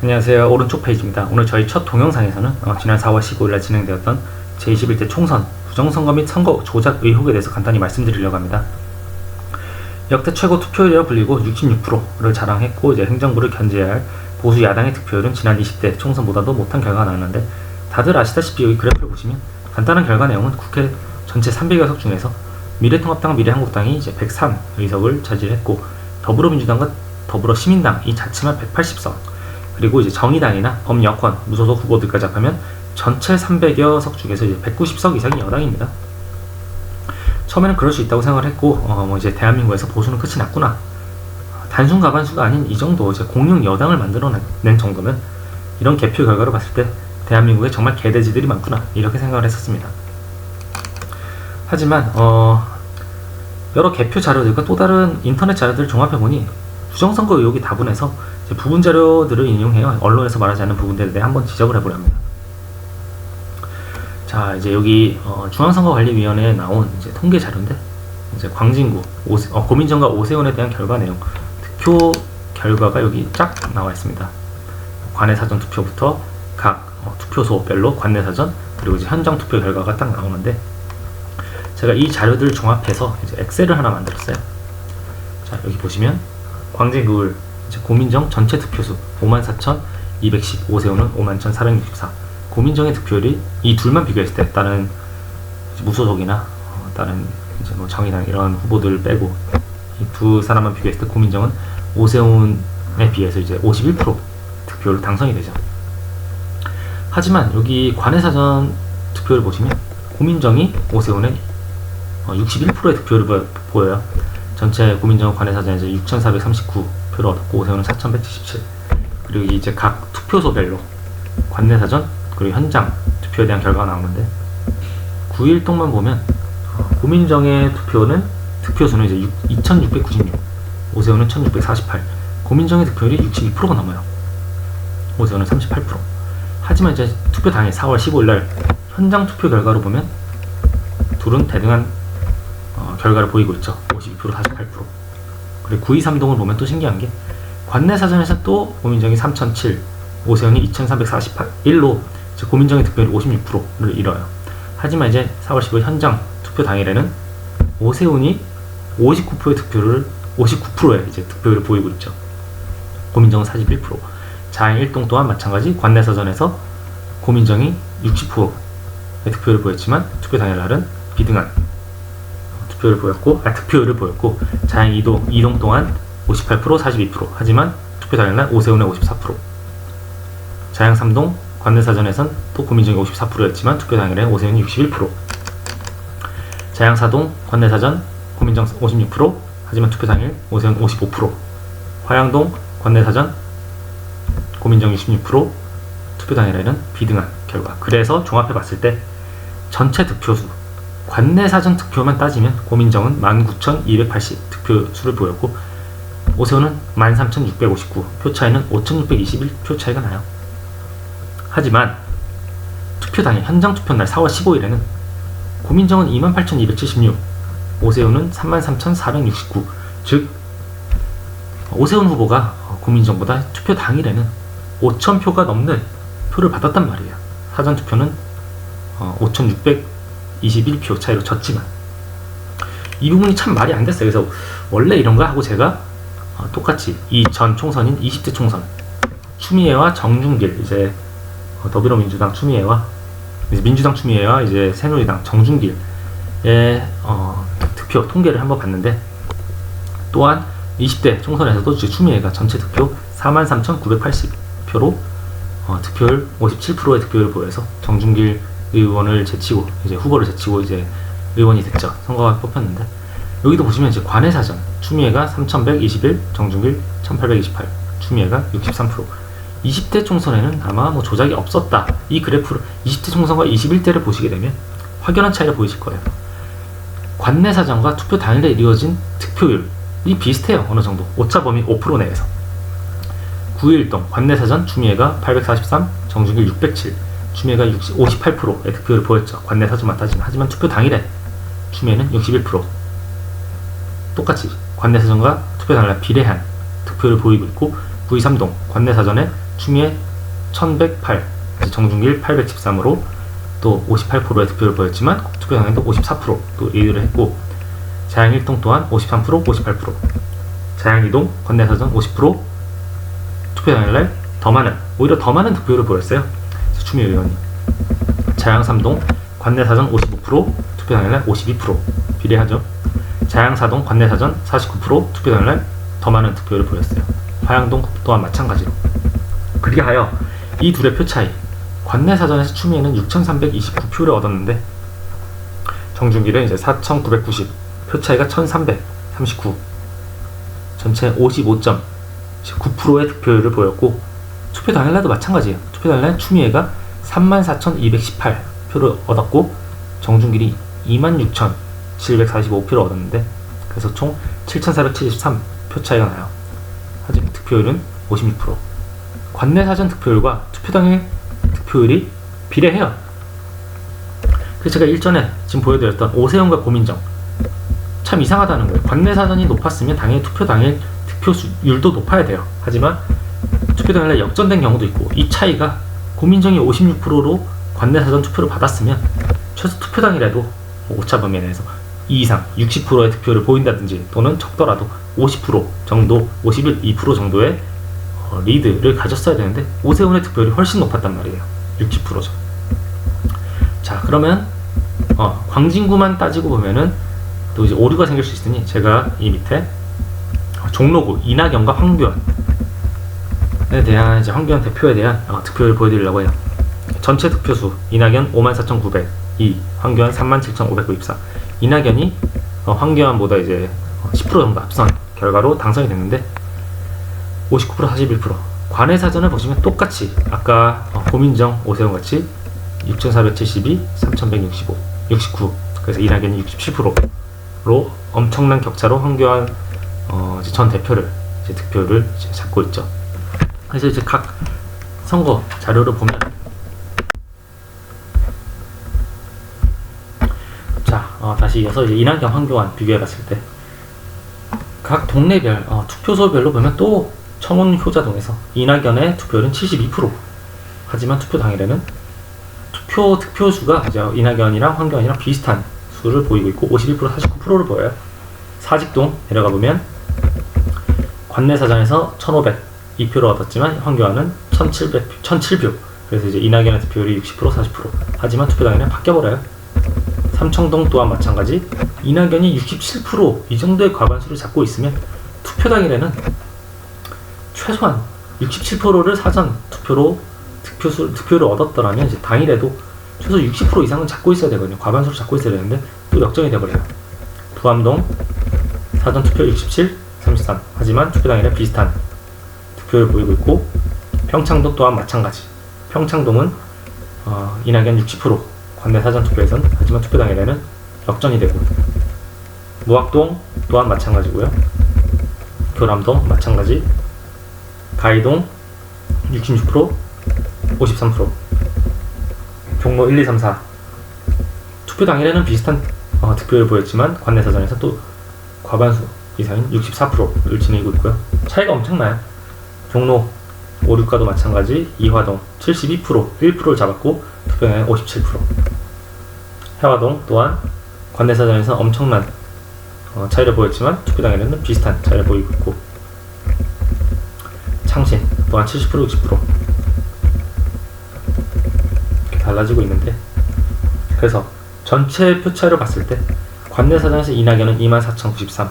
안녕하세요. 오른쪽 페이지입니다. 오늘 저희 첫 동영상에서는 지난 4월 15일날 진행되었던 제21대 총선 부정선거 및 선거 조작 의혹에 대해서 간단히 말씀드리려고 합니다. 역대 최고 투표율이라 불리고 66%를 자랑했고 이제 행정부를 견제해야 할 보수 야당의 득표율은 지난 20대 총선보다도 못한 결과가 나왔는데, 다들 아시다시피 여기 그래프를 보시면 간단한 결과 내용은 국회 전체 300여 석 중에서 미래통합당, 미래한국당이 이제 103의석을 차지했고, 더불어민주당과 더불어시민당 이 자체만 180석, 그리고 이제 정의당이나 범여권, 무소속 후보들까지 합하면 전체 300여 석 중에서 이제 190석 이상이 여당입니다. 처음에는 그럴 수 있다고 생각을 했고, 이제 대한민국에서 보수는 끝이 났구나. 단순 과반수가 아닌 이 정도 이제 공룡 여당을 만들어낸 정도면 이런 개표 결과를 봤을 때 대한민국에 정말 개돼지들이 많구나, 이렇게 생각을 했었습니다. 하지만 여러 개표 자료들과 또 다른 인터넷 자료들을 종합해보니 부정선거 의혹이 다분해서 부분 자료들을 인용해요. 언론에서 말하지 않는 부분들에 대해 한번 지적을 해보려 합니다. 자, 이제 여기 중앙선거관리위원회에 나온 이제 통계 자료인데, 이제 광진구 고민정과 오세훈에 대한 결과 내용, 득표 결과가 여기 쫙 나와 있습니다. 관내사전 투표부터 각 투표소별로 관내사전, 그리고 이제 현장 투표 결과가 딱 나오는데, 제가 이 자료들을 종합해서 이제 엑셀을 하나 만들었어요. 자, 여기 보시면 광진구 고민정 전체 투표수 54,210, 오세훈은 51,464. 고민정의 득표율이 이 둘만 비교했을 때, 다른 무소속이나 다른 이제 뭐 정의당 이런 후보들 빼고 이 두 사람만 비교했을 때 고민정은 오세훈에 비해서 이제 51% 득표율로 당선이 되죠. 하지만 여기 관내사전 투표를 보시면 고민정이 오세훈의 61%의 득표율을 보여요. 전체 고민정 관내사전에서 6,439표를 얻었고 오세훈은 4,177. 그리고 이제 각 투표소별로 관내사전 그리고 현장 투표에 대한 결과가 나오는데, 9일동만 보면 고민정의 득표수는 이제 2,696, 오세훈은 1,648. 고민정의 득표율이 62%가 넘어요. 오세훈은 38%. 하지만 이제 투표 당일 4월 15일날 현장 투표 결과로 보면 둘은 대등한 결과를 보이고 있죠. 52%, 48%. 그리고 9.23동을 보면 또 신기한 게, 관내사전에서 또 고민정이 3,007, 오세훈이 2,441로 고민정의 득표율이 56%를 이뤄요. 하지만 이제 4월 15일 현장 투표 당일에는 오세훈이 59%의 이제 득표율을 보이고 있죠. 고민정은 41%. 자행 1동 또한 마찬가지 관내사전에서 고민정이 60%의 득표율을 보였지만 투표 당일날은 비등한 득표율을 보였고, 자행 2동 동안 58%, 42%. 하지만 투표 당일날 오세훈의 54%. 자행 3동 관내사전에선 또 고민정이 54%였지만 투표 당일에 오세훈이 61%. 자양 4동 관내사전 고민정 56%, 하지만 투표 당일 오세훈 55%. 화양동 관내사전 고민정 66%, 투표 당일에는 비등한 결과. 그래서 종합해봤을 때 전체 득표수, 관내사전 득표만 따지면 고민정은 19,280 득표수를 보였고 오세훈은 13,659, 표 차이는 5,621표 차이가 나요. 하지만 투표 당일 현장 투표날 4월 15일에는 고민정은 28,276, 오세훈은 33,469. 즉 오세훈 후보가 고민정보다 투표 당일에는 5,000표가 넘는 표를 받았단 말이에요. 사전 투표는 5,621표 차이로 졌지만 이 부분이 참 말이 안 됐어요. 그래서 원래 이런가 하고 제가 똑같이 이 전 총선인 20대 총선 추미애와 정준길, 이제 더불어민주당 추미애와 민주당 추미애와 이제 새누리당 정준길의 득표 통계를 한번 봤는데, 또한 20대 총선에서도 추미애가 전체 득표 43,980표로 득표율 57%의 득표율을 보여서 정준길 의원을 제치고 이제 후보를 제치고 이제 의원이 됐죠. 선거가 뽑혔는데, 여기도 보시면 이제 관내사전 추미애가 3,121, 정준길 1,828, 추미애가 63%. 20대 총선에는 아마 뭐 조작이 없었다. 이 그래프를 20대 총선과 21대를 보시게 되면 확연한 차이를 보이실 거예요. 관내사전과 투표 당일에 이루어진 득표율이 비슷해요. 어느 정도 오차 범위 5% 내에서. 9일동 관내사전 추미애가 843, 정준길 607, 추미애가 58%의 득표율을 보였죠. 관내사전만 따지면. 하지만 투표 당일에 추미애는 61%. 똑같이 관내사전과 투표 당일에 비례한 득표율을 보이고 있고, 9.23동 관내사전에 추미애 1108, 정준길 813으로 또 58%의 득표를 보였지만 투표 당일도 54%또 리드를 했고, 자양일동 또한 53%, 58%, 자양이동, 관내사전 50%, 투표 당일날 오히려 더 많은 득표를 보였어요. 추미애 의원이. 자양삼동, 관내사전 55%, 투표 당일날 52%, 비례하죠. 자양사동, 관내사전 49%, 투표 당일날 더 많은 득표를 보였어요. 화양동 또한 마찬가지로. 그리하여 이 둘의 표 차이, 관내사전에서 추미애는 6,329표를 얻었는데 정준길은 이제 4,990, 표 차이가 1,339, 전체 55.9%의 득표율을 보였고, 투표 당일날도 마찬가지예요. 투표 당일날 추미애가 34,218표를 얻었고 정준길이 26,745표를 얻었는데, 그래서 총 7,473표 차이가 나요. 하지만 득표율은 56%. 관내사전 득표율과 투표 당일 득표율이 비례해요. 그래서 제가 일전에 지금 보여드렸던 오세훈과 고민정, 참 이상하다는 거예요. 관내사전이 높았으면 당연히 투표 당일 득표율도 높아야 돼요. 하지만 투표 당일날 역전된 경우도 있고, 이 차이가 고민정이 56%로 관내사전 투표를 받았으면 최소 투표 당일에도 오차 범위 내에서 2 이상 60%의 득표를 보인다든지, 또는 적더라도 50% 정도, 51, 2% 정도의 리드를 가졌어야 되는데 오세훈의 득표율이 훨씬 높았단 말이에요. 60%죠. 자, 그러면 광진구만 따지고 보면은 또 이제 오류가 생길 수 있으니 제가 이 밑에 종로구 이낙연과 황교안에 대한, 이제 황교안 대표에 대한 득표를 보여드리려고 해요. 전체 득표수 이낙연 54,902, 황교안 37,594. 이낙연이 황교안보다 이제 10% 정도 앞선 결과로 당선이 됐는데 59%, 41%. 관내사전을 보시면 똑같이 아까 고민정, 오세훈 같이 6,472, 3,165, 69. 그래서 이낙연이 67%로 엄청난 격차로 황교안 전 대표를 득표를 잡고 있죠. 그래서 이제 각 선거 자료를 보면, 자, 다시 이어서 이제 이낙연, 황교안 비교해봤을 때 각 동네별 투표소별로 보면 또 청운 효자동에서 이낙연의 투표율은 72%. 하지만 투표 당일에는 득표수가 이제 이낙연이랑 황교안이랑 비슷한 수를 보이고 있고 51%, 49%를 보여요. 사직동 내려가 보면 관내사전에서 1,502표를 얻었지만 황교안은 1,007표. 그래서 이제 이낙연의 득표율이 60%, 40%. 하지만 투표 당일에 바뀌어버려요. 삼청동 또한 마찬가지. 이낙연이 67% 이 정도의 과반수를 잡고 있으면 투표 당일에는 최소한 67%를 사전 투표로 득표를 얻었더라면 이제 당일에도 최소 60% 이상은 잡고 있어야 되거든요. 과반수를 잡고 있어야 되는데 또 역전이 돼버려요. 부암동 사전 투표 67, 33. 하지만 투표 당일에 비슷한 득표를 보이고 있고, 평창동 또한 마찬가지. 평창동은 이낙연 60% 관내 사전 투표에선, 하지만 투표 당일에는 역전이 되고, 무학동 또한 마찬가지고요. 교남동 마찬가지. 가이동 66%, 53%. 종로 1, 2, 3, 4 투표 당일에는 비슷한 득표를 보였지만 관내사전에서 또 과반수 이상인 64%를 지니고 있고요. 차이가 엄청나요. 종로 5, 6가도 마찬가지. 이화동 72%, 1%를 잡았고 투표 당일에 57%. 해화동 또한 관내사전에서 엄청난 차이를 보였지만 투표 당일에는 비슷한 차이를 보이고 있고, 창신 또한 70%, 60% 이렇게 달라지고 있는데, 그래서 전체 표차를 봤을 때 관내사전에서 이낙연은 24,093.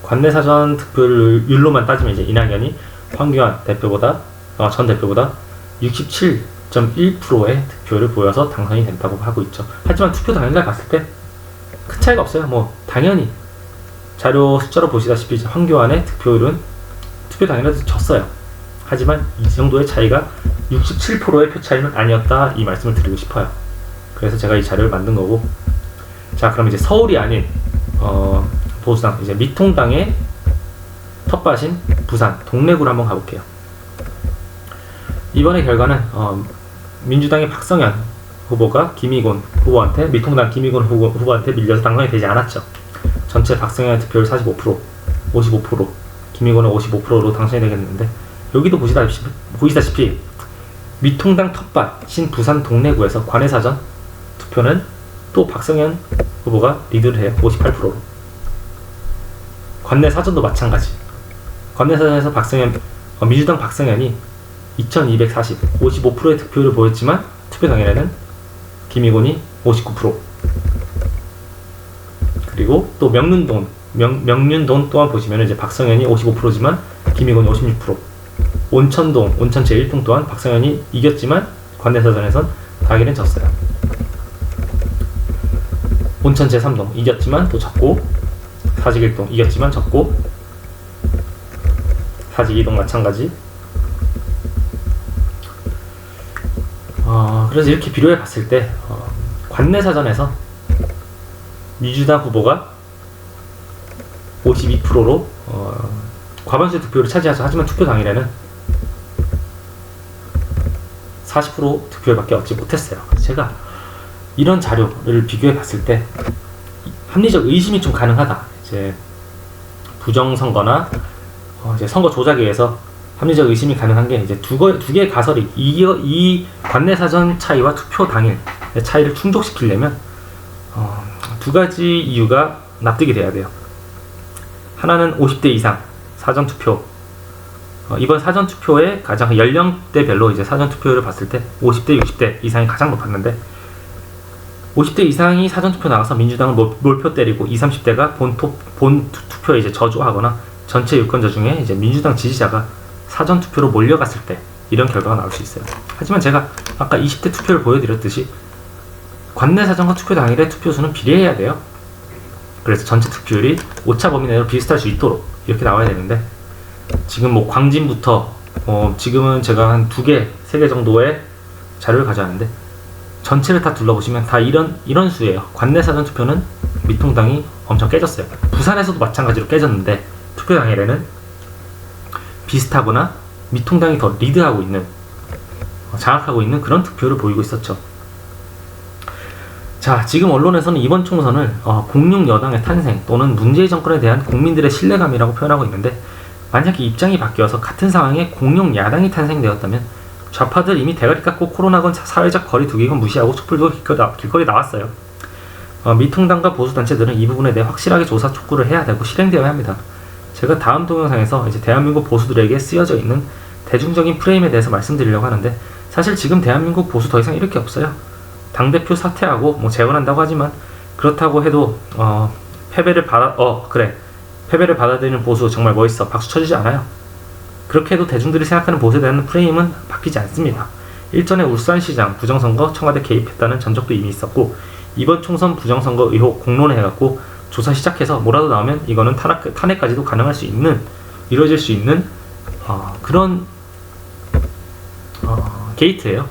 관내사전 득표율로만 따지면 이제 이낙연이 황교안 대표보다 전 대표보다 67.1%의 득표를 보여서 당선이 된다고 하고 있죠. 하지만 투표 당일날 봤을 때 큰 차이가 없어요. 뭐 당연히 자료 숫자로 보시다시피 황교안의 득표율은 투표 당일에도 졌어요. 하지만 이 정도의 차이가 67%의 표 차이는 아니었다, 이 말씀을 드리고 싶어요. 그래서 제가 이 자료를 만든 거고, 자, 그럼 이제 서울이 아닌 보수당, 이제 미통당의 텃밭인 부산 동래구를 한번 가볼게요. 이번의 결과는 민주당의 박성현 후보가 김희곤 후보한테, 미통당 김희곤 후보한테 밀려서 당선이 되지 않았죠. 전체 박성현의 득표율 45%, 55%, 김희곤은 55%로 당선이 되겠는데, 여기도 보시다시피 미통당 텃밭인 부산 동래구에서 관내사전 투표는 또 박성현 후보가 리드를 해요. 58%로. 관내사전도 마찬가지. 관내사전에서 민주당 박성현이 5540, 55%의 득표율을 보였지만 투표 당일에는 김의곤이 59%. 그리고 또 명륜동 또한 보시면 이제 박성현이 55%지만 김의곤이 56%. 온천 제1동 또한 박성현이 이겼지만 관내사전에선 당일은 졌어요. 온천 제3동 이겼지만 또 졌고, 사직 1동 이겼지만 졌고, 사직 2동 마찬가지. 그래서 이렇게 비교해 봤을 때 관내사전에서 민주당 후보가 52%로 과반수의 득표를 차지하죠. 하지만 투표 당일에는 40% 득표율밖에 얻지 못했어요. 제가 이런 자료를 비교해 봤을 때 합리적 의심이 좀 가능하다. 이제 부정선거나 이제 선거 조작에 의해서 합리적 의심이 가능한 게 이제 두 개의 가설이 이 관내사전 차이와 투표 당일 차이를 충족시키려면 두 가지 이유가 납득이 돼야 돼요. 하나는 50대 이상 사전투표. 이번 사전투표의 가장 연령대별로 이제 사전투표를 봤을 때 50대, 60대 이상이 가장 높았는데, 50대 이상이 사전투표 나가서 민주당을 몰표 때리고 20, 30대가 본 투표에 이제 저조하거나 전체 유권자 중에 이제 민주당 지지자가 사전투표로 몰려갔을 때 이런 결과가 나올 수 있어요. 하지만 제가 아까 20대 투표를 보여드렸듯이 관내사전과 투표 당일의 투표수는 비례해야 돼요. 그래서 전체 득표율이 오차 범위 내로 비슷할 수 있도록 이렇게 나와야 되는데, 지금 뭐 광진부터 지금은 제가 한 2개, 3개 정도의 자료를 가져왔는데 전체를 다 둘러보시면 다 이런 수예요. 관내사전 투표는 미통당이 엄청 깨졌어요. 부산에서도 마찬가지로 깨졌는데 투표 당일에는 비슷하거나 미통당이 더 리드하고 있는, 장악하고 있는 그런 득표를 보이고 있었죠. 자, 지금 언론에서는 이번 총선을 공룡 여당의 탄생 또는 문재인 정권에 대한 국민들의 신뢰감이라고 표현하고 있는데, 만약에 입장이 바뀌어서 같은 상황에 공룡 야당이 탄생되었다면 좌파들 이미 대가리 깎고 코로나건 사회적 거리 두기건 무시하고 촛불 들고 길거리 나왔어요. 미통당과 보수단체들은 이 부분에 대해 확실하게 조사 촉구를 해야 되고 실행되어야 합니다. 제가 다음 동영상에서 이제 대한민국 보수들에게 쓰여져 있는 대중적인 프레임에 대해서 말씀드리려고 하는데, 사실 지금 대한민국 보수 더 이상 이럴 게 없어요. 당대표 사퇴하고 뭐 재원한다고 하지만, 그렇다고 해도 패배를 받아들이는 보수 정말 멋있어, 박수 쳐주지 않아요. 그렇게 해도 대중들이 생각하는 보수에 대한 프레임은 바뀌지 않습니다. 일전에 울산시장 부정선거 청와대 개입했다는 전적도 이미 있었고, 이번 총선 부정선거 의혹 공론화해갖고 조사 시작해서 뭐라도 나오면 이거는 탄핵까지도 가능할 수 있는, 이루어질 수 있는 그런 게이트예요.